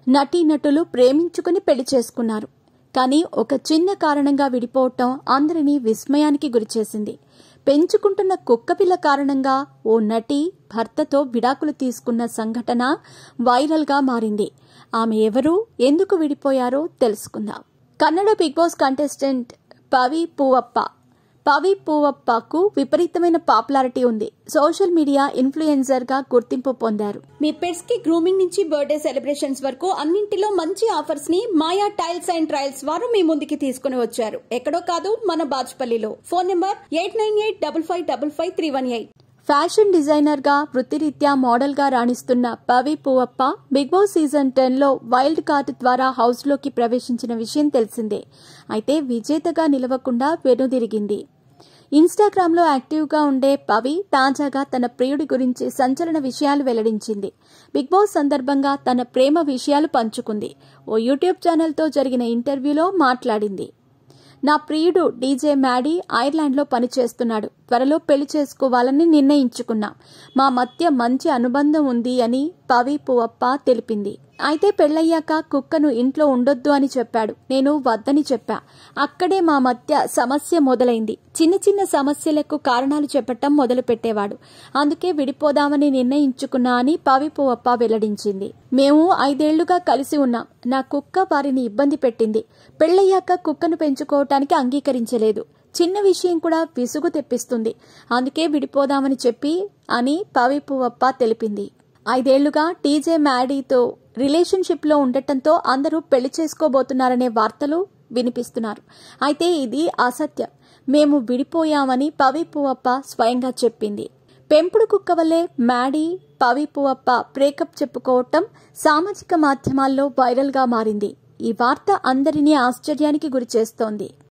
నటీనటులు ప్రేమించుకుని పెళ్లి చేసుకున్నారు. కానీ ఒక చిన్న కారణంగా విడిపోవటం అందరినీ విస్మయానికి గురిచేసింది. పెంచుకుంటున్న కుక్కపిల్ల కారణంగా ఓ నటి భర్తతో విడాకులు తీసుకున్న సంఘటన వైరల్గా మారింది. ఆమె ఎవరు, ఎందుకు విడిపోయారో తెలుసుకుందాం. Kannada big boss contestant Pavi పూవప్పకు విపరీతమైన పాపులారిటీ ఉంది. సోషల్ మీడియా ఇన్ఫ్లుయెన్సర్ గా గుర్తింపు పొందారు. మీ పెట్స్ కి గ్రూమింగ్ నుంచి బర్త్డే సెలబ్రేషన్స్ వరకు అన్నింటిలో మంచి ఆఫర్స్ ని మాయా టైల్స్ అండ్ ట్రయల్స్ వారు మీ ముందుకి తీసుకుని వచ్చారు. ఎక్కడో కాదు, మన బాజ్పల్లిలో. Phone number 8985555318. ఫ్యాషన్ డిజైనర్ గా వృత్తిరీత్యా మోడల్ గా రాణిస్తున్న Pavi Poovappa big boss season 10లో వైల్డ్ కార్డ్ ద్వారా హౌస్ లోకి ప్రవేశించిన విషయం తెలిసిందే. అయితే విజేతగా నిలవకుండా వెనుదిరిగింది. ఇన్స్టాగ్రామ్ లో యాక్టివ్ గా ఉండే పవి తాజాగా తన ప్రియుడి గురించి సంచలన విషయాలు వెల్లడించింది. బిగ్ బాస్ సందర్భంగా తన ప్రేమ విషయాలు పంచుకుంది. ఓ యూట్యూబ్ ఛానల్ తో జరిగిన ఇంటర్వ్యూలో మాట్లాడింది. నా ప్రియుడు డీజే మ్యాడీ ఐర్లాండ్లో పనిచేస్తున్నాడు. త్వరలో పెళ్లి చేసుకోవాలని నిర్ణయించుకున్నాం. మా మధ్య మంచి అనుబంధం ఉంది అని పవి పూవప్ప తెలిపింది. అయితే పెళ్లయ్యాక కుక్కను ఇంట్లో ఉండొద్దు అని చెప్పాడు. నేను వద్దని చెప్పా. అక్కడే మా మధ్య సమస్య మొదలైంది. చిన్న చిన్న సమస్యలకు కారణాలు చెప్పటం మొదలు పెట్టేవాడు. అందుకే విడిపోదామని నిర్ణయించుకున్నా అని పవి పూవప్ప వెల్లడించింది. మేము 5 ఏళ్లుగా కలిసి ఉన్నాం. నా కుక్క వారిని ఇబ్బంది పెట్టింది. పెళ్లయ్యాక కుక్కను పెంచుకోవటానికి అంగీకరించలేదు. చిన్న విషయం కూడా విసుగు తెప్పిస్తుంది. అందుకే విడిపోదామని చెప్పి అని పవి పూవప్ప తెలిపింది. 5 ఏళ్లుగా డీజే మ్యాడీతో రిలేషన్షిప్ లో ఉండటంతో అందరూ పెళ్లి చేసుకోబోతున్నారనే వార్తలు వినిపిస్తున్నారు. అయితే ఇది అసత్యం. మేము విడిపోయామని పవి పూవప్ప స్వయంగా చెప్పింది. పెంపుడు కుక్క వల్లే మ్యాడీ, పవి పూవప్ప బ్రేకప్ చెప్పుకోవటం సామాజిక మాధ్యమాల్లో వైరల్ గా మారింది. ఈ వార్త అందరినీ ఆశ్చర్యానికి గురిచేస్తోంది.